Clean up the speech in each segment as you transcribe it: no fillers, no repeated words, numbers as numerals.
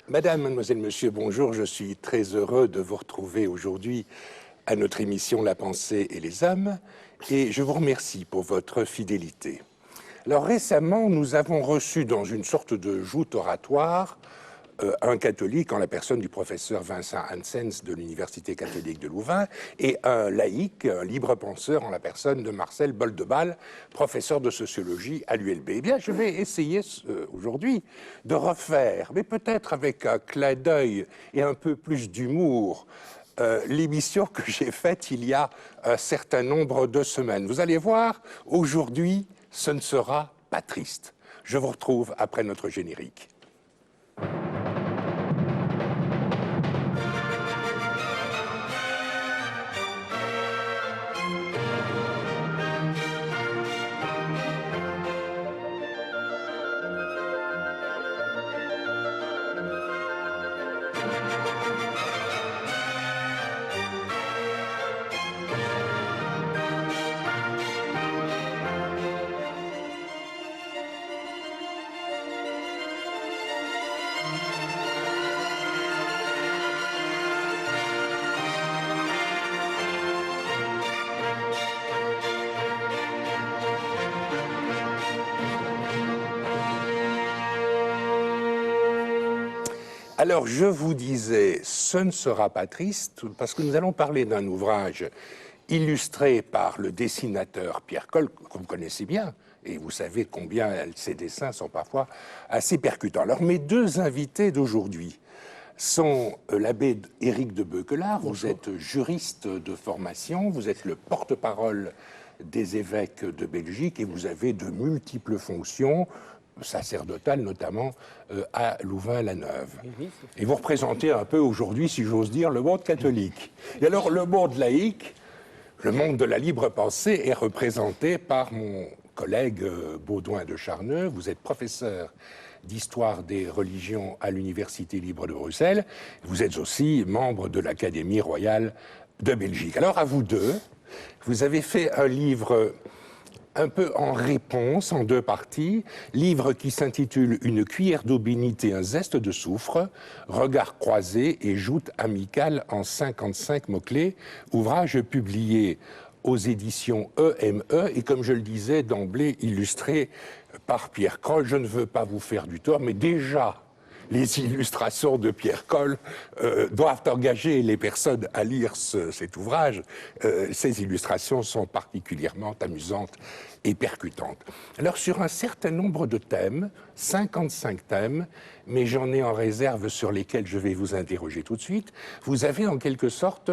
Madame, mademoiselle, monsieur, bonjour. Je suis très heureux de vous retrouver aujourd'hui à notre émission La pensée et les hommes et je vous remercie pour votre fidélité. Alors récemment, nous avons reçu dans une sorte de joute oratoire un catholique en la personne du professeur Vincent Hansens de l'Université catholique de Louvain et un laïc, un libre penseur en la personne de Marcel Boldebal, professeur de sociologie à l'ULB. Eh bien, je vais essayer aujourd'hui de refaire, mais peut-être avec un clin d'œil et un peu plus d'humour, l'émission que j'ai faite il y a un certain nombre de semaines. Vous allez voir, aujourd'hui, ce ne sera pas triste. Je vous retrouve après notre générique. Alors, je vous disais, ce ne sera pas triste, parce que nous allons parler d'un ouvrage illustré par le dessinateur Pierre Coll, que vous connaissez bien, et vous savez combien ses dessins sont parfois assez percutants. Alors, mes deux invités d'aujourd'hui sont l'abbé Éric de Beuquelard. Vous êtes juriste de formation, vous êtes le porte-parole des évêques de Belgique et vous avez de multiples fonctions sacerdotale, notamment à Louvain-la-Neuve. Et vous représentez un peu aujourd'hui, si j'ose dire, le monde catholique. Et alors, le monde laïque, le monde de la libre pensée, est représenté par mon collègue Baudouin de Charneux. Vous êtes professeur d'histoire des religions à l'Université libre de Bruxelles. Vous êtes aussi membre de l'Académie royale de Belgique. Alors, à vous deux, vous avez fait un livre un peu en réponse, en deux parties, livre qui s'intitule « Une cuillère d'eau bénite et un zeste de soufre, regard croisé et joute amicale en 55 mots-clés », ouvrage publié aux éditions EME et, comme je le disais d'emblée, illustré par Pierre Coll. Je ne veux pas vous faire du tort, mais déjà, les illustrations de Pierre Coll doivent engager les personnes à lire cet ouvrage. Ces illustrations sont particulièrement amusantes et percutantes. Alors, sur un certain nombre de thèmes, 55 thèmes, mais j'en ai en réserve sur lesquels je vais vous interroger tout de suite, vous avez en quelque sorte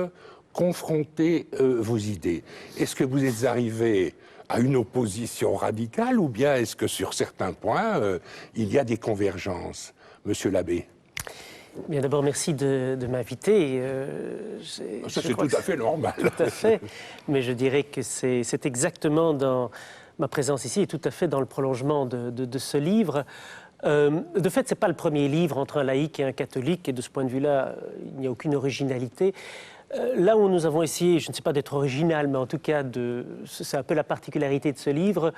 confronté vos idées. Est-ce que vous êtes arrivé à une opposition radicale ou bien est-ce que sur certains points, il y a des convergences ? Monsieur l'abbé. Bien, d'abord, merci de m'inviter. Ça, c'est tout à fait normal. Tout à fait. Mais je dirais que c'est exactement dans ma présence ici et tout à fait dans le prolongement de ce livre. De fait, ce n'est pas le premier livre entre un laïc et un catholique, et de ce point de vue-là, il n'y a aucune originalité. Là où nous avons essayé, je ne sais pas d'être original, mais en tout cas, c'est un peu la particularité de ce livre.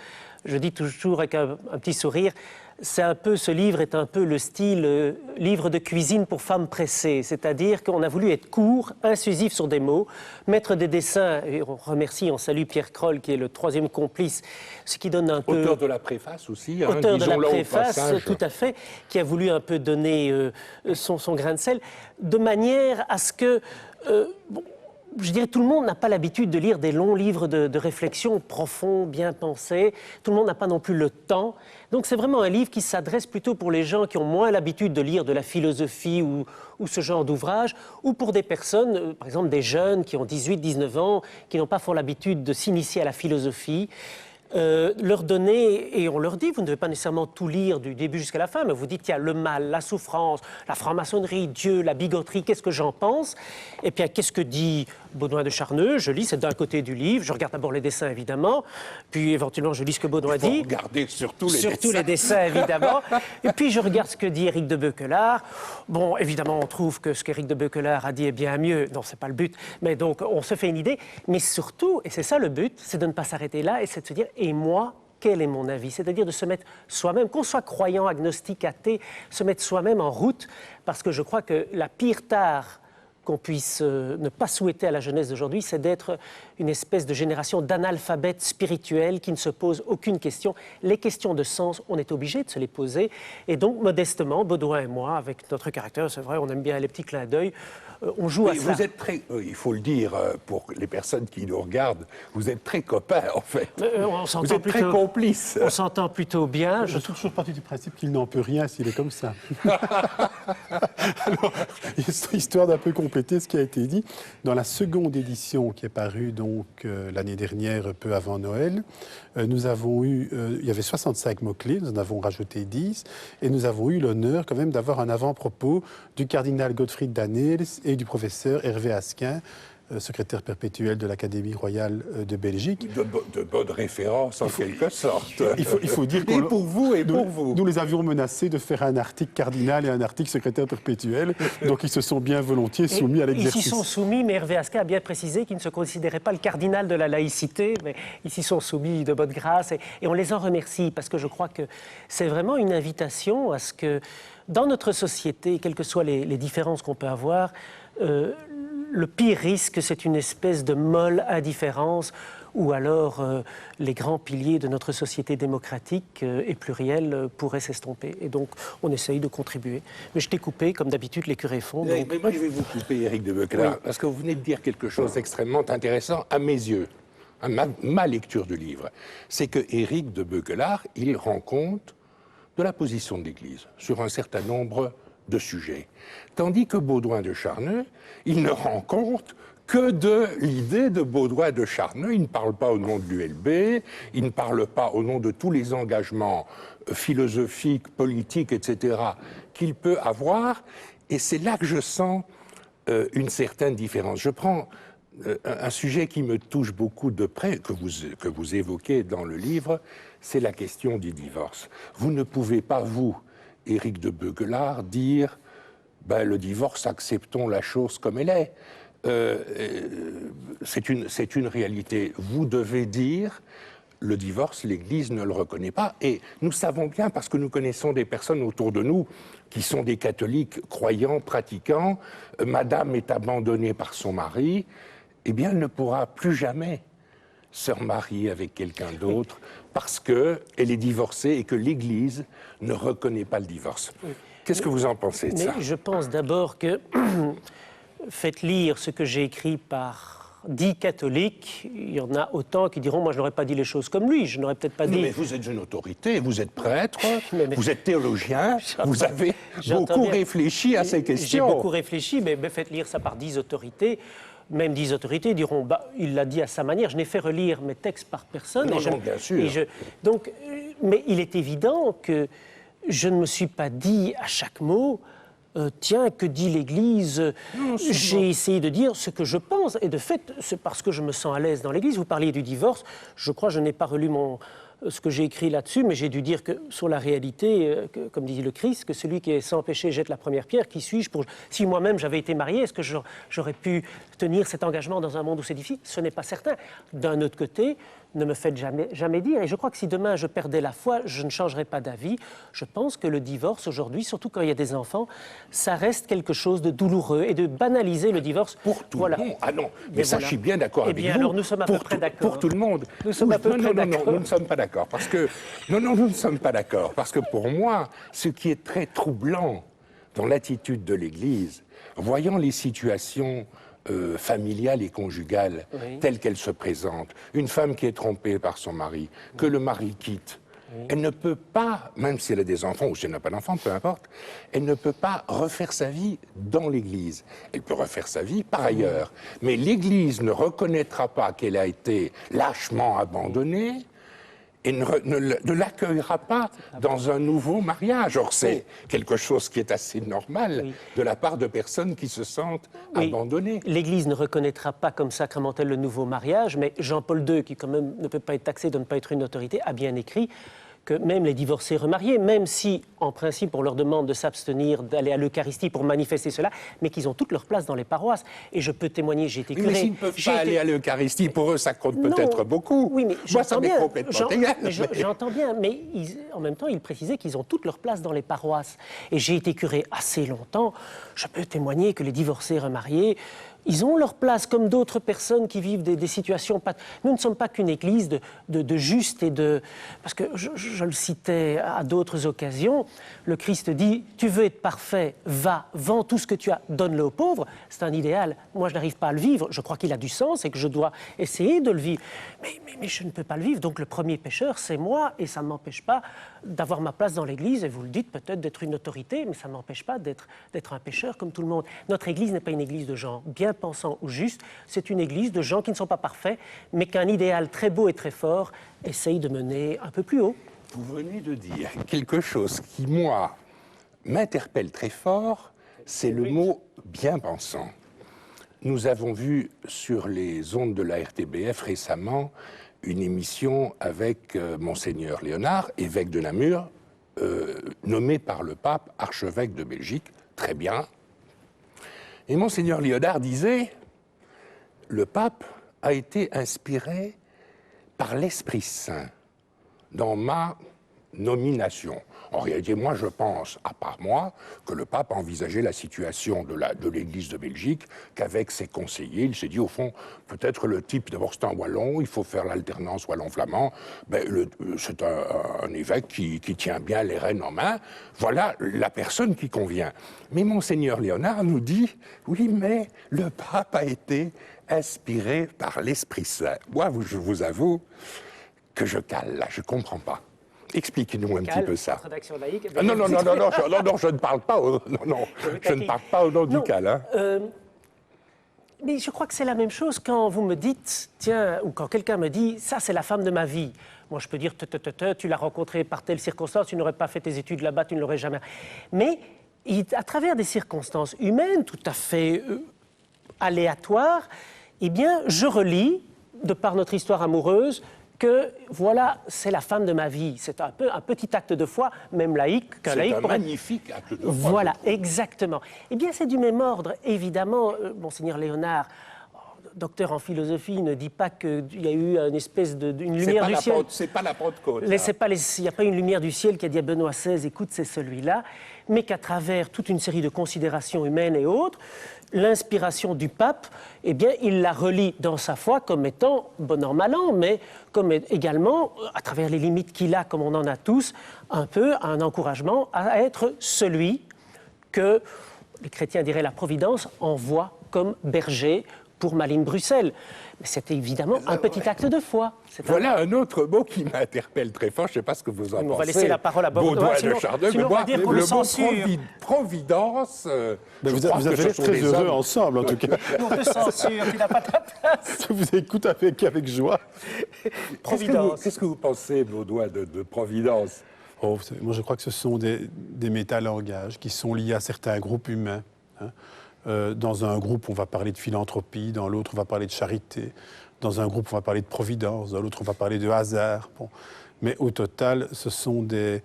Je dis toujours avec un petit sourire, ce livre est un peu le style livre de cuisine pour femmes pressées, c'est-à-dire qu'on a voulu être court, incisif sur des mots, mettre des dessins, et on salue Pierre Coll qui est le troisième complice, ce qui donne un peu... Auteur de la préface aussi, auteur de la préface, tout à fait, qui a voulu un peu donner son grain de sel, de manière à ce que... je dirais tout le monde n'a pas l'habitude de lire des longs livres de réflexion profonds, bien pensés. Tout le monde n'a pas non plus le temps. Donc c'est vraiment un livre qui s'adresse plutôt pour les gens qui ont moins l'habitude de lire de la philosophie ou ce genre d'ouvrage, ou pour des personnes, par exemple des jeunes qui ont 18, 19 ans, qui n'ont pas fort l'habitude de s'initier à la philosophie. Leur donner, et on leur dit, vous ne devez pas nécessairement tout lire du début jusqu'à la fin, mais vous dites, il y a le mal, la souffrance, la franc-maçonnerie, Dieu, la bigoterie, qu'est-ce que j'en pense? Et puis, qu'est-ce que dit Baudouin de Charneux? Je lis, c'est d'un côté du livre, je regarde d'abord les dessins, évidemment, puis éventuellement, je lis ce que Baudouin dit. Regardez surtout les dessins, évidemment. Et puis, je regarde ce que dit Éric de Beuquelard. Bon, évidemment, on trouve que ce qu'Éric de Beuquelard a dit est bien mieux. Non, c'est pas le but, mais donc, on se fait une idée. Mais surtout, et c'est ça le but, c'est de ne pas s'arrêter là, et c'est de se dire, et moi, quel est mon avis, c'est-à-dire de se mettre soi-même, qu'on soit croyant, agnostique, athée, se mettre soi-même en route, parce que je crois que la pire tare qu'on puisse ne pas souhaiter à la jeunesse d'aujourd'hui, c'est d'être une espèce de génération d'analphabètes spirituels qui ne se posent aucune question. Les questions de sens, on est obligé de se les poser. Et donc, modestement, Baudouin et moi, avec notre caractère, c'est vrai, on aime bien les petits clins d'œil, on joue à cela. Vous êtes très, il faut le dire pour les personnes qui nous regardent, vous êtes très copains en fait. Vous êtes très complices. On s'entend plutôt bien. Je suis toujours parti du principe qu'il n'en peut rien s'il est comme ça. Alors, histoire d'un peu compléter ce qui a été dit, dans la seconde édition qui est parue donc l'année dernière, peu avant Noël, nous avons eu, il y avait 65 mots-clés, nous en avons rajouté 10, et nous avons eu l'honneur quand même d'avoir un avant-propos du cardinal Gottfried Danneels et du professeur Hervé Asquin, secrétaire perpétuel de l'Académie royale de Belgique. De bonnes références en quelque sorte. Il faut dire et pour vous, et pour vous. Nous les avions menacés de faire un article cardinal et un article secrétaire perpétuel, donc ils se sont bien volontiers soumis à l'exercice. Ils s'y sont soumis, mais Hervé Asquin a bien précisé qu'il ne se considérait pas le cardinal de la laïcité, mais ils s'y sont soumis de bonne grâce, et on les en remercie, parce que je crois que c'est vraiment une invitation à ce que, dans notre société, quelles que soient les différences qu'on peut avoir, le pire risque, c'est une espèce de molle indifférence ou alors les grands piliers de notre société démocratique et plurielle pourraient s'estomper. Et donc, on essaye de contribuer. Mais je t'ai coupé, comme d'habitude, les curés font. Mais moi, je vais vous couper, Éric de Beuclard, Oui. parce que vous venez de dire quelque chose d'extrêmement intéressant à mes yeux, à ma lecture du livre. C'est que Éric de Beuclard, il rend compte de la position de l'Église sur un certain nombre de sujets. Tandis que Baudouin de Charneux, il ne rend compte que de l'idée de Baudouin de Charneux. Il ne parle pas au nom de l'ULB, il ne parle pas au nom de tous les engagements philosophiques, politiques, etc. qu'il peut avoir. Et c'est là que je sens une certaine différence. Je prends un sujet qui me touche beaucoup de près, que vous évoquez dans le livre, c'est la question du divorce. Vous ne pouvez pas, vous, Éric de Beuclard, dire le divorce, acceptons la chose comme elle est. C'est une réalité. Vous devez dire le divorce, l'Église ne le reconnaît pas. Et nous savons bien, parce que nous connaissons des personnes autour de nous qui sont des catholiques croyants, pratiquants, madame est abandonnée par son mari, eh bien elle ne pourra plus jamais se remarier avec quelqu'un d'autre parce qu'elle est divorcée et que l'Église ne reconnaît pas le divorce. Qu'est-ce que vous en pensez de ça? Je pense d'abord que faites lire ce que j'ai écrit par 10 catholiques, il y en a autant qui diront « moi je n'aurais pas dit les choses comme lui, je n'aurais peut-être pas dit… » Mais vous êtes une autorité, vous êtes prêtre, vous êtes théologien, vous avez beaucoup réfléchi à ces questions. J'ai beaucoup réfléchi, mais faites lire ça par 10 autorités. Même 10 autorités diront il l'a dit à sa manière. Je n'ai fait relire mes textes par personne. Non, bien sûr. Donc, mais il est évident que je ne me suis pas dit à chaque mot tiens, que dit l'Église? J'ai essayé de dire ce que je pense. Et de fait, c'est parce que je me sens à l'aise dans l'Église. Vous parliez du divorce. Je crois que je n'ai pas relu ce que j'ai écrit là-dessus, mais j'ai dû dire que sur la réalité, comme dit le Christ, que celui qui est sans péché jette la première pierre. Qui suis-je pour… Si moi-même j'avais été marié, est-ce que j'aurais pu tenir cet engagement dans un monde où c'est difficile? Ce n'est pas certain. D'un autre côté, ne me faites jamais dire. Et je crois que si demain je perdais la foi, je ne changerais pas d'avis. Je pense que le divorce aujourd'hui, surtout quand il y a des enfants, ça reste quelque chose de douloureux et de banaliser le divorce. Pour tout le monde. Ah non, mais ça, je suis bien d'accord avec vous. Eh bien, alors nous sommes à peu près d'accord. Pour tout le monde. Nous sommes à peu près d'accord. Non, nous ne sommes pas d'accord. Parce que nous ne sommes pas d'accord. Parce que pour moi, ce qui est très troublant dans l'attitude de l'Église, voyant les situations familiale et conjugale telle qu'elle se présente, une femme qui est trompée par son mari, que le mari quitte, elle ne peut pas, même si elle a des enfants ou si elle n'a pas d'enfants, peu importe, elle ne peut pas refaire sa vie dans l'Église. Elle peut refaire sa vie par ailleurs. Mais l'Église ne reconnaîtra pas qu'elle a été lâchement abandonnée et ne l'accueillera pas dans un nouveau mariage. Or, c'est quelque chose qui est assez normal de la part de personnes qui se sentent abandonnées. L'Église ne reconnaîtra pas comme sacramentel le nouveau mariage, mais Jean-Paul II, qui quand même ne peut pas être taxé de ne pas être une autorité, a bien écrit que même les divorcés remariés, même si, en principe, on leur demande de s'abstenir d'aller à l'Eucharistie pour manifester cela, mais qu'ils ont toute leur place dans les paroisses. Et je peux témoigner, j'ai été curé... Mais s'ils ne peuvent pas aller à l'Eucharistie, pour eux, ça compte peut-être beaucoup. Oui, mais moi, ça m'est complètement égal. J'entends bien, mais en même temps, ils précisaient qu'ils ont toute leur place dans les paroisses. Et j'ai été curé assez longtemps. Je peux témoigner que les divorcés remariés, ils ont leur place comme d'autres personnes qui vivent des situations... Nous ne sommes pas qu'une église de juste et de... Parce que je le citais à d'autres occasions, le Christ dit « Tu veux être parfait, va, vends tout ce que tu as, donne-le aux pauvres ». C'est un idéal. Moi, je n'arrive pas à le vivre. Je crois qu'il a du sens et que je dois essayer de le vivre. Mais je ne peux pas le vivre. Donc le premier pécheur, c'est moi, et ça ne m'empêche pas d'avoir ma place dans l'église. Et vous le dites peut-être d'être une autorité, mais ça ne m'empêche pas d'être un pécheur comme tout le monde. Notre église n'est pas une église de gens bien pensants ou justes. C'est une église de gens qui ne sont pas parfaits, mais qu'un idéal très beau et très fort essaye de mener un peu plus haut. Vous venez de dire quelque chose qui, moi, m'interpelle très fort, c'est le mot « bien pensant ». Nous avons vu sur les ondes de la RTBF récemment une émission avec Monseigneur Léonard, évêque de Namur, nommé par le pape archevêque de Belgique. Très bien. Et Monseigneur Léonard disait « Le pape a été inspiré par l'Esprit Saint dans ma nomination ». En réalité, moi, je pense, à part moi, que le pape a envisagé la situation de l'Église de Belgique qu'avec ses conseillers. Il s'est dit, au fond, peut-être le type, d'abord c'est un wallon, il faut faire l'alternance wallon-flamand. C'est un évêque qui tient bien les rênes en main. Voilà la personne qui convient. Mais Monseigneur Léonard nous dit, oui, mais le pape a été inspiré par l'Esprit Saint. Moi, je vous avoue que je cale là, je ne comprends pas. Expliquez-nous un petit peu ça. Non, je ne parle pas je ne parle pas au nom du CAL. Hein. Mais je crois que c'est la même chose quand vous me dites, tiens, ou quand quelqu'un me dit, ça c'est la femme de ma vie. Moi je peux dire, tu l'as rencontrée par telle circonstance, tu n'aurais pas fait tes études là-bas, tu ne l'aurais jamais. Mais à travers des circonstances humaines tout à fait aléatoires, eh bien je relis, de par notre histoire amoureuse, que voilà, c'est la femme de ma vie. C'est un peu un petit acte de foi, même laïque. C'est un magnifique acte de foi. Voilà, exactement. Eh bien, c'est du même ordre. Évidemment, Monseigneur Léonard, docteur en philosophie, ne dit pas qu'il y a eu une espèce une lumière du ciel. C'est pas la Pentecôte. Il n'y a pas une lumière du ciel qui a dit à Benoît XVI, écoute, c'est celui-là, mais qu'à travers toute une série de considérations humaines et autres, l'inspiration du pape, eh bien, il la relie dans sa foi comme étant bon an, mal an, mais comme également, à travers les limites qu'il a, comme on en a tous, un peu un encouragement à être celui que les chrétiens diraient la Providence envoie comme berger pour Malines Bruxelles. Mais c'est évidemment un petit acte de foi. Voilà un autre mot qui m'interpelle très fort. Je ne sais pas ce que vous en pensez. On va laisser la parole à Baudouin de Chardin. Sinon on va dire qu'on le censure. Providence. Vous avez l'air très heureux ensemble, en tout cas. On te censure, tu n'as pas ta place. Je vous écoute avec joie. Providence. Qu'est-ce que vous pensez, Baudouin, de Providence? Vous savez, moi, je crois que ce sont des métalangages qui sont liés à certains groupes humains. Hein. Dans un groupe, on va parler de philanthropie, dans l'autre, on va parler de charité. Dans un groupe, on va parler de providence, dans l'autre, on va parler de hasard. Bon. Mais au total, ce sont des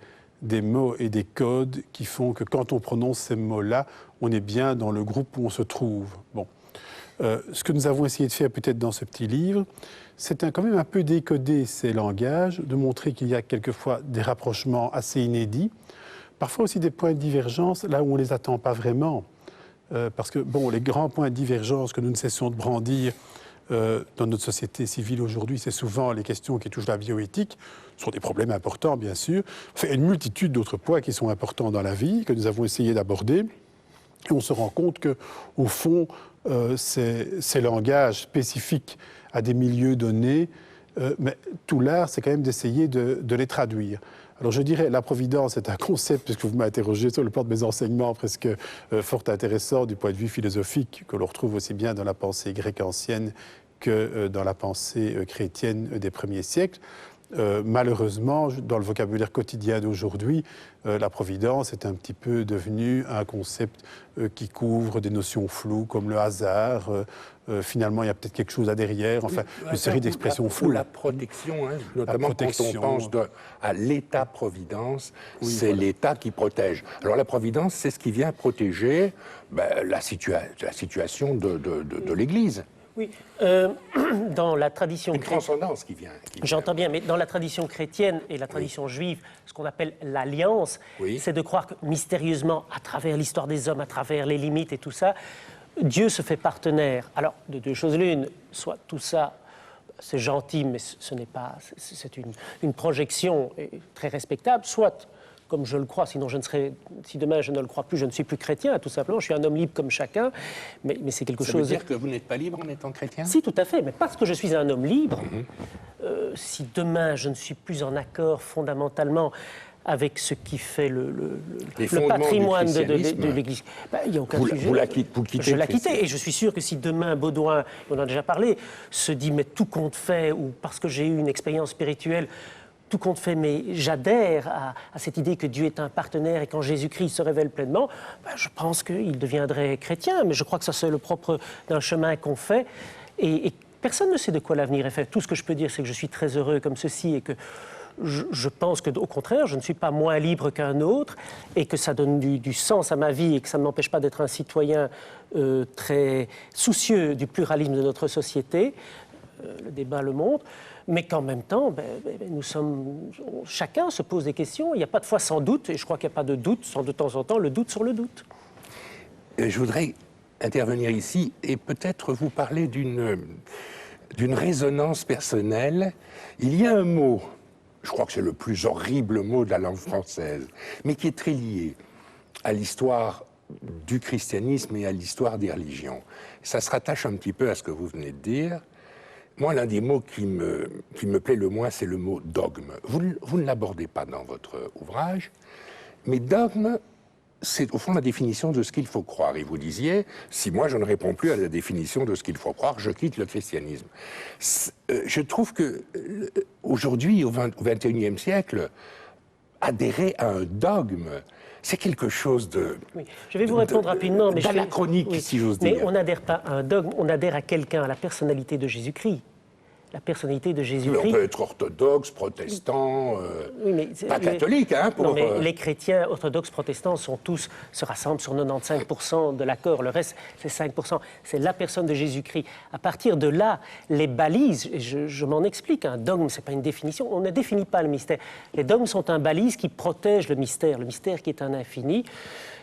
mots et des codes qui font que quand on prononce ces mots-là, on est bien dans le groupe où on se trouve. Bon. Ce que nous avons essayé de faire peut-être dans ce petit livre, c'est quand même un peu décoder ces langages, de montrer qu'il y a quelquefois des rapprochements assez inédits, parfois aussi des points de divergence là où on ne les attend pas vraiment. Parce que, bon, les grands points de divergence que nous ne cessons de brandir dans notre société civile aujourd'hui, c'est souvent les questions qui touchent la bioéthique. Ce sont des problèmes importants, bien sûr. Enfin, une multitude d'autres points qui sont importants dans la vie, que nous avons essayé d'aborder. Et on se rend compte qu'au fond, ces langages spécifiques à des milieux donnés, mais tout l'art, c'est quand même d'essayer de les traduire. Alors je dirais, la providence est un concept, puisque vous m'interrogez sur le plan de mes enseignements, presque fort intéressant du point de vue philosophique, que l'on retrouve aussi bien dans la pensée grecque ancienne que dans la pensée chrétienne des premiers siècles. Malheureusement, dans le vocabulaire quotidien d'aujourd'hui, la providence est un petit peu devenue un concept qui couvre des notions floues comme le hasard. Finalement, il y a peut-être quelque chose à derrière. Enfin, une série d'expressions floues. La protection, hein, notamment quand on pense à l'État-providence, c'est l'État qui protège. Alors la providence, c'est ce qui vient protéger la situation de l'Église. Oui, dans la tradition chrétienne. Une transcendance qui vient. J'entends bien, mais dans la tradition chrétienne et la tradition juive, ce qu'on appelle l'alliance, c'est de croire que mystérieusement, à travers l'histoire des hommes, à travers les limites et tout ça, Dieu se fait partenaire. Alors, de deux choses l'une, soit tout ça, c'est gentil, mais ce n'est pas, c'est une projection très respectable, soit comme je le crois, sinon je ne serais, si demain je ne le crois plus, je ne suis plus chrétien, tout simplement. Je suis un homme libre comme chacun, mais c'est quelque chose... Ça veut dire que vous n'êtes pas libre en étant chrétien ? Si, tout à fait, mais parce que je suis un homme libre, si demain je ne suis plus en accord fondamentalement avec ce qui fait le patrimoine de l'Église, il n'y a aucun sujet. Vous quittez je l'ai quitté, et je suis sûr que si demain Baudouin, on en a déjà parlé, se dit mais tout compte fait, ou parce que j'ai eu une expérience spirituelle, tout compte fait, mais j'adhère à cette idée que Dieu est un partenaire et quand Jésus-Christ se révèle pleinement, je pense qu'il deviendrait chrétien. Mais je crois que ça, c'est le propre d'un chemin qu'on fait. Et personne ne sait de quoi l'avenir est fait. Tout ce que je peux dire, c'est que je suis très heureux comme ceci et que je pense qu'au contraire, je ne suis pas moins libre qu'un autre et que ça donne du sens à ma vie et que ça ne m'empêche pas d'être un citoyen très soucieux du pluralisme de notre société. Le débat le montre. Mais qu'en même temps, chacun se pose des questions. Il n'y a pas de foi sans doute, et je crois qu'il n'y a pas de doute, sans de temps en temps, le doute sur le doute. Je voudrais intervenir ici et peut-être vous parler d'une résonance personnelle. Il y a un mot, je crois que c'est le plus horrible mot de la langue française, mais qui est très lié à l'histoire du christianisme et à l'histoire des religions. Ça se rattache un petit peu à ce que vous venez de dire. Moi, l'un des mots qui me plaît le moins, c'est le mot dogme. Vous ne l'abordez pas dans votre ouvrage, mais dogme, c'est au fond la définition de ce qu'il faut croire. Et vous disiez, si moi je ne réponds plus à la définition de ce qu'il faut croire, je quitte le christianisme. Je trouve que aujourd'hui, au XXIe siècle, adhérer à un dogme, c'est quelque chose de... Oui, je vais vous répondre rapidement. D'anachronique, si j'ose dire. Mais on n'adhère pas à un dogme, on adhère à quelqu'un, à la personnalité de Jésus-Christ. La personnalité de Jésus-Christ. On peut être orthodoxe, protestant, pas catholique, hein, pour... Non, mais les chrétiens orthodoxes protestants se rassemblent sur 95% de l'accord. Le reste, c'est 5%. C'est la personne de Jésus-Christ. À partir de là, les balises, et je m'en explique, un dogme, c'est pas une définition, on ne définit pas le mystère. Les dogmes sont un balise qui protège le mystère qui est un infini.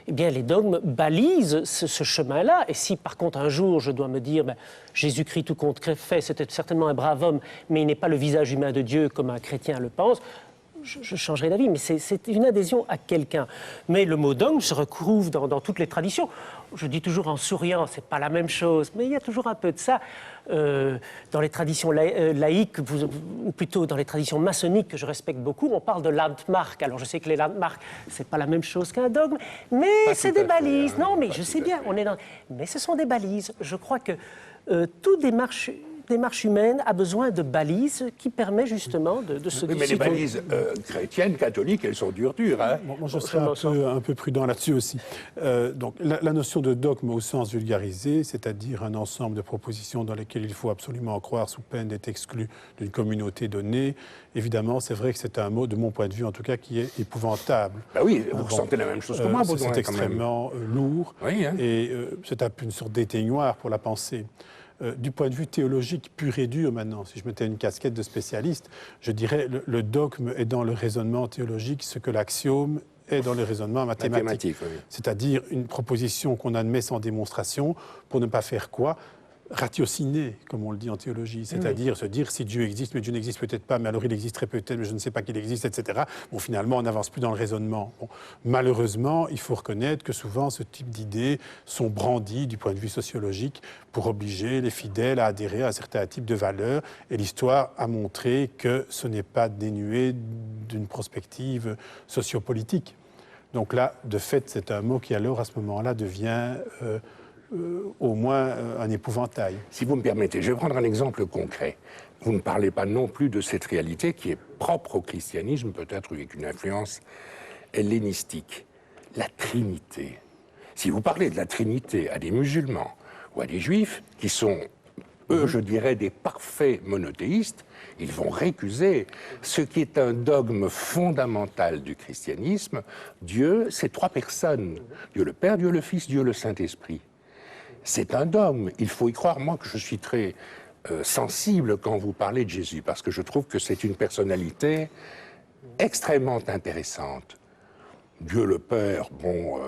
Eh bien, les dogmes balisent ce chemin-là. Et si, par contre, un jour, je dois me dire Jésus-Christ, tout compte fait, c'était certainement un brave homme, mais il n'est pas le visage humain de Dieu comme un chrétien le pense, je changerai d'avis. Mais c'est une adhésion à quelqu'un. Mais le mot dogme se retrouve dans toutes les traditions. Je dis toujours en souriant, c'est pas la même chose, mais il y a toujours un peu de ça. Dans les traditions laïques, ou plutôt dans les traditions maçonniques que je respecte beaucoup, on parle de landmark. Alors je sais que les landmarks, c'est pas la même chose qu'un dogme, mais c'est des balises. Non, mais je sais bien, mais ce sont des balises. Je crois que toute démarche humaine a besoin de balises qui permettent justement de se décider. Mais les balises chrétiennes, catholiques, elles sont dures. Hein. Moi, je serais un peu prudent là-dessus aussi. Donc, la notion de dogme au sens vulgarisé, c'est-à-dire un ensemble de propositions dans lesquelles il faut absolument croire sous peine d'être exclu d'une communauté donnée, évidemment, c'est vrai que c'est un mot, de mon point de vue en tout cas, qui est épouvantable. Ben oui, vous ressentez la même chose que moi, Baudouin. C'est extrêmement lourd, oui, hein. Et c'est un peu une sorte d'éteignoir pour la pensée. Du point de vue théologique pur et dur maintenant, si je mettais une casquette de spécialiste, je dirais le dogme est dans le raisonnement théologique ce que l'axiome est dans le raisonnement mathématique. Oui. C'est-à-dire une proposition qu'on admet sans démonstration pour ne pas faire quoi ? Ratiociner, comme on le dit en théologie, c'est-à-dire se dire si Dieu existe, mais Dieu n'existe peut-être pas, mais alors il existerait peut-être, mais je ne sais pas qu'il existe, etc. Bon, finalement, on n'avance plus dans le raisonnement. Bon, malheureusement, il faut reconnaître que souvent, ce type d'idées sont brandies du point de vue sociologique pour obliger les fidèles à adhérer à un certain type de valeurs. Et l'histoire a montré que ce n'est pas dénué d'une prospective sociopolitique. Donc là, de fait, c'est un mot qui, alors, à ce moment-là, devient au moins un épouvantail. Si vous me permettez, je vais prendre un exemple concret. Vous ne parlez pas non plus de cette réalité qui est propre au christianisme, peut-être avec une influence hellénistique. La Trinité. Si vous parlez de la Trinité à des musulmans ou à des juifs, qui sont, eux, je dirais, des parfaits monothéistes, ils vont récuser ce qui est un dogme fondamental du christianisme. Dieu, c'est trois personnes. Dieu le Père, Dieu le Fils, Dieu le Saint-Esprit. C'est un dogme. Il faut y croire. Moi, que je suis très sensible quand vous parlez de Jésus, parce que je trouve que c'est une personnalité extrêmement intéressante. Dieu le Père, bon...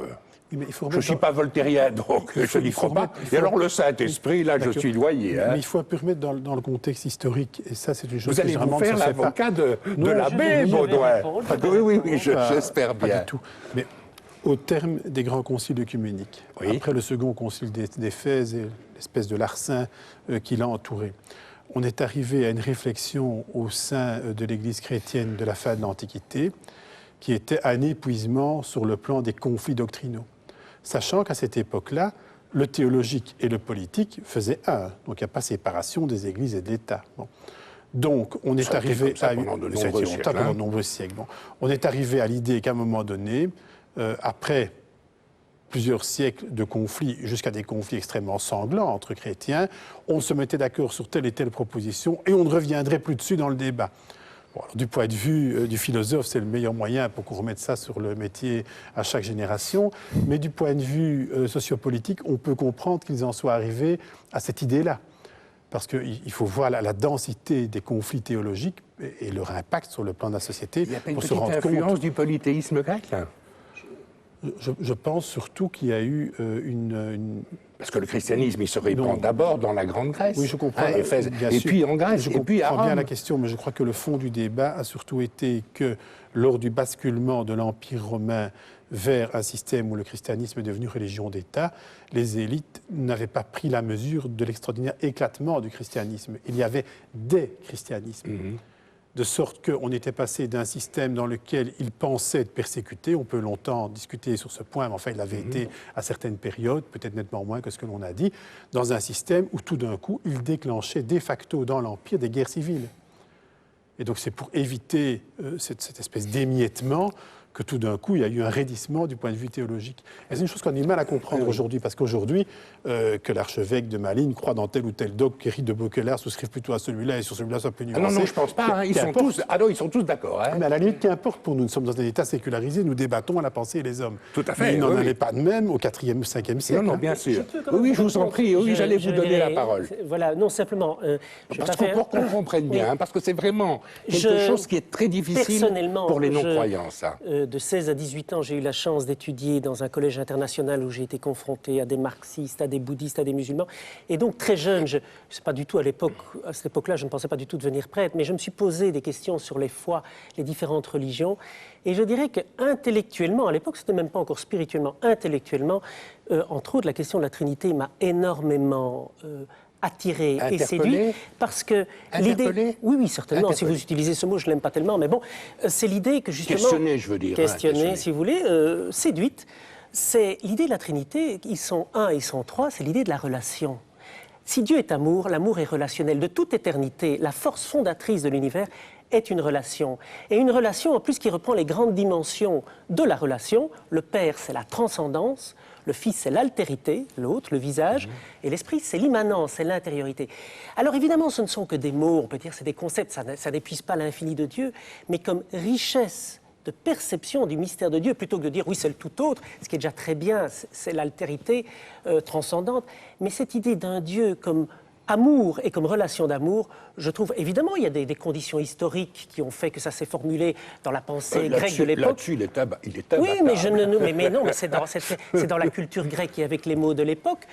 je ne suis pas voltairien, donc je n'y crois pas. Et alors le Saint-Esprit, là, je suis loyé. Hein. Mais il faut un peu remettre dans le contexte historique, et ça, c'est une chose vous allez vous faire l'avocat de l'abbé Baudouin. Oui, j'espère bien. Pas du tout. Mais au terme des grands conciles œcuméniques, après le second concile d'Éphèse et l'espèce de larcin qui l'a entouré, on est arrivé à une réflexion au sein de l'Église chrétienne de la fin de l'Antiquité qui était un épuisement sur le plan des conflits doctrinaux. Sachant qu'à cette époque-là, le théologique et le politique faisaient un. Donc il n'y a pas séparation des églises et de l'État. Bon. Donc on est arrivé à pendant de nombreux siècles. Bon. On est arrivé à l'idée qu'à un moment donné, après plusieurs siècles de conflits, jusqu'à des conflits extrêmement sanglants entre chrétiens, on se mettait d'accord sur telle et telle proposition et on ne reviendrait plus dessus dans le débat. Bon, alors, du point de vue du philosophe, c'est le meilleur moyen pour qu'on remette ça sur le métier à chaque génération. Mais du point de vue sociopolitique, on peut comprendre qu'ils en soient arrivés à cette idée-là. Parce qu'il faut voir la densité des conflits théologiques et leur impact sur le plan de la société. Il n'y a pas une petite influence du polythéisme grec, là ? Je pense surtout qu'il y a eu une... Parce que le christianisme, il se répand d'abord dans la Grande Grèce. Oui, je comprends. Éphèse, et puis en Grèce, et puis à Rome. Je comprends bien la question, mais je crois que le fond du débat a surtout été que lors du basculement de l'Empire romain vers un système où le christianisme est devenu religion d'État, les élites n'avaient pas pris la mesure de l'extraordinaire éclatement du christianisme. Il y avait des christianismes. De sorte qu'on était passé d'un système dans lequel ils pensaient être persécutés, on peut longtemps discuter sur ce point, mais enfin il avait été à certaines périodes, peut-être nettement moins que ce que l'on a dit, dans un système où tout d'un coup, il déclenchait de facto dans l'Empire des guerres civiles. Et donc c'est pour éviter cette espèce d'émiettement que tout d'un coup, il y a eu un raidissement du point de vue théologique. Et c'est une chose qu'on a du mal à comprendre aujourd'hui, parce qu'aujourd'hui, que l'archevêque de Malines croit dans tel ou tel dogme, qu'Éric de Bauquelaire souscrit plutôt à celui-là, et sur celui-là, ça peut nuancer. Non, je ne pense pas. Hein, ils sont tous d'accord. Hein. Mais à la limite, qu'importe pour nous. Nous sommes dans un État sécularisé, nous débattons à la pensée et les hommes. Tout à fait. Mais il n'en allait pas de même au 4e ou 5e siècle. Non, bien sûr. Oui, je vous en prie. Oui, j'allais vous donner la parole. Voilà, non, simplement... pour qu'on comprenne bien, parce que c'est vraiment quelque chose qui est très difficile pour les non-croyants, ça. De 16 à 18 ans, j'ai eu la chance d'étudier dans un collège international où j'ai été confronté à des marxistes, à des bouddhistes, à des musulmans. Et donc, très jeune, c'est pas du tout à cette époque-là, je ne pensais pas du tout devenir prêtre, mais je me suis posé des questions sur les foi, les différentes religions. Et je dirais qu'intellectuellement, à l'époque, c'était même pas encore spirituellement, intellectuellement, entre autres, la question de la Trinité m'a énormément attiré et séduit, parce que l'idée... Oui, certainement, si vous utilisez ce mot, je ne l'aime pas tellement, mais bon, c'est l'idée que justement... Questionner, je veux dire. Questionner, si vous voulez, séduite. C'est l'idée de la Trinité, ils sont un, ils sont trois, c'est l'idée de la relation. Si Dieu est amour, l'amour est relationnel. De toute éternité, la force fondatrice de l'univers est une relation. Et une relation, en plus, qui reprend les grandes dimensions de la relation. Le Père, c'est la transcendance. Le Fils, c'est l'altérité, l'autre, le visage. Et l'Esprit, c'est l'immanence, c'est l'intériorité. Alors évidemment, ce ne sont que des mots, on peut dire c'est des concepts, ça n'épuise pas l'infini de Dieu, mais comme richesse de perception du mystère de Dieu, plutôt que de dire oui, c'est le tout autre, ce qui est déjà très bien, c'est l'altérité transcendante. Mais cette idée d'un Dieu comme amour et comme relation d'amour, je trouve, évidemment, il y a des conditions historiques qui ont fait que ça s'est formulé dans la pensée grecque de l'époque. Là-dessus, il est oui, mais non, mais c'est dans la culture grecque et avec les mots de l'époque,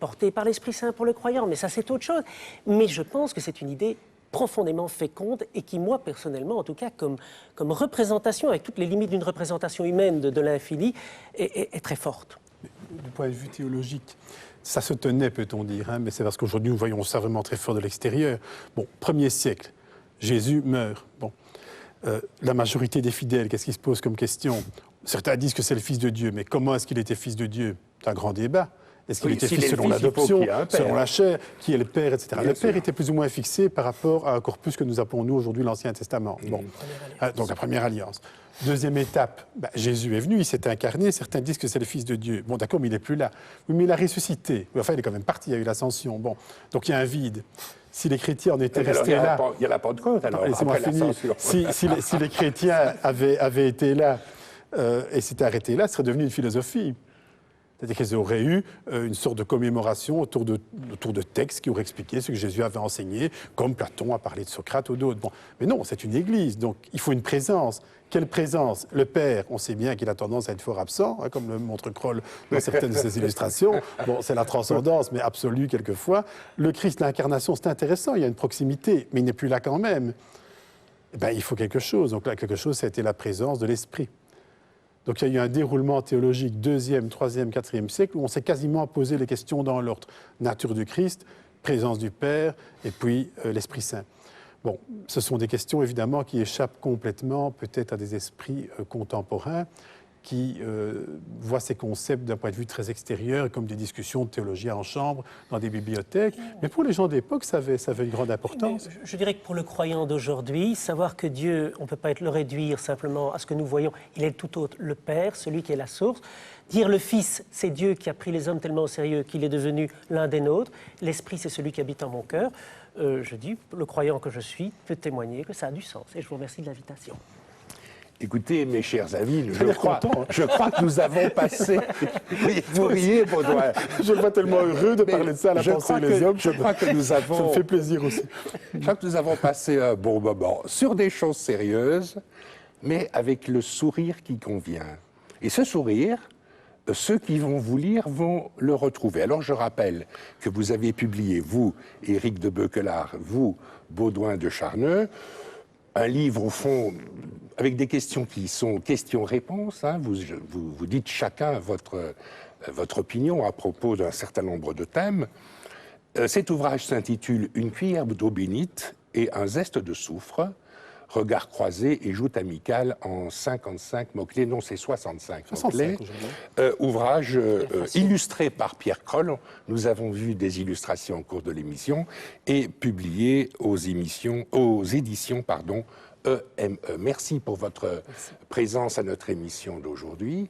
portés par l'Esprit Saint pour le croyant, mais ça, c'est autre chose. Mais je pense que c'est une idée profondément féconde et qui, moi, personnellement, en tout cas, comme représentation, avec toutes les limites d'une représentation humaine de l'infini, est très forte. Du point de vue théologique, ça se tenait, peut-on dire, hein, mais c'est parce qu'aujourd'hui, nous voyons ça vraiment très fort de l'extérieur. Bon, 1er siècle, Jésus meurt. Bon, la majorité des fidèles, qu'est-ce qui se pose comme question ? Certains disent que c'est le Fils de Dieu, mais comment est-ce qu'il était Fils de Dieu ? C'est un grand débat. Est-ce qu'il Oui, était s'il fils est le selon fils, il faut l'adoption, qu'il y ait un père. selon la chair, qui est le père, etc. Bien Le père sûr. était plus ou moins fixé par rapport à un corpus que nous appelons nous aujourd'hui l'Ancien Testament. Bon. Donc la première alliance. Deuxième étape, Jésus est venu, il s'est incarné, certains disent que c'est le Fils de Dieu. Bon, d'accord, mais il n'est plus là. Oui, mais il a ressuscité. Enfin, il est quand même parti, il y a eu l'ascension. Bon, donc il y a un vide. Si les chrétiens en étaient restés là... Il y a la Pentecôte, alors, Laissez-moi après finir. l'ascension. Si les chrétiens avaient été là et s'étaient arrêtés là, ce serait devenu une philosophie. C'est-à-dire qu'ils auraient eu une sorte de commémoration autour de textes qui auraient expliqué ce que Jésus avait enseigné, comme Platon a parlé de Socrate ou d'autres. Bon. Mais non, c'est une église, donc il faut une présence. Quelle présence? Le Père, on sait bien qu'il a tendance à être fort absent, comme le montre Kroll dans certaines de ses illustrations. Bon, c'est la transcendance, mais absolue quelquefois. Le Christ, l'incarnation, c'est intéressant, il y a une proximité, mais il n'est plus là quand même. Eh bien, il faut quelque chose. Donc là, quelque chose, ça a été la présence de l'Esprit. Donc il y a eu un déroulement théologique 2e, 3e, 4e siècle où on s'est quasiment posé les questions dans l'ordre. Nature du Christ, présence du Père et puis l'Esprit Saint. Bon, ce sont des questions évidemment qui échappent complètement peut-être à des esprits contemporains qui voient ces concepts d'un point de vue très extérieur, comme des discussions de théologie en chambre, dans des bibliothèques. Mais pour les gens d'époque, ça avait une grande importance. Mais je dirais que pour le croyant d'aujourd'hui, savoir que Dieu, on ne peut pas le réduire simplement à ce que nous voyons, il est tout autre, le Père, celui qui est la source. Dire le Fils, c'est Dieu qui a pris les hommes tellement au sérieux qu'il est devenu l'un des nôtres. L'Esprit, c'est celui qui habite en mon cœur. Je dis, le croyant que je suis peut témoigner que ça a du sens. Et je vous remercie de l'invitation. Écoutez, mes chers amis, je crois que nous avons passé... Vous riez, Baudouin. Je le vois tellement heureux de parler de ça à la pensée des hommes. Je crois que nous avons... Ça me fait plaisir aussi. Je crois que nous avons passé un bon moment sur des choses sérieuses, mais avec le sourire qui convient. Et ce sourire, ceux qui vont vous lire vont le retrouver. Alors je rappelle que vous avez publié, vous, Éric de Beuquelard, vous, Baudouin de Charneux, un livre, au fond, avec des questions qui sont questions-réponses. Hein. Vous dites chacun votre opinion à propos d'un certain nombre de thèmes. Cet ouvrage s'intitule « Une cuillère d'eau bénite et un zeste de soufre ». Regard croisé et joute amicale en 55 mots-clés, non c'est 65 mots-clés. Ouvrage illustré par Pierre Kroll, nous avons vu des illustrations au cours de l'émission, et publié aux éditions EME. Merci pour votre présence à notre émission d'aujourd'hui.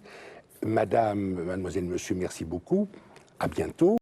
Mademoiselle, monsieur, merci beaucoup. À bientôt.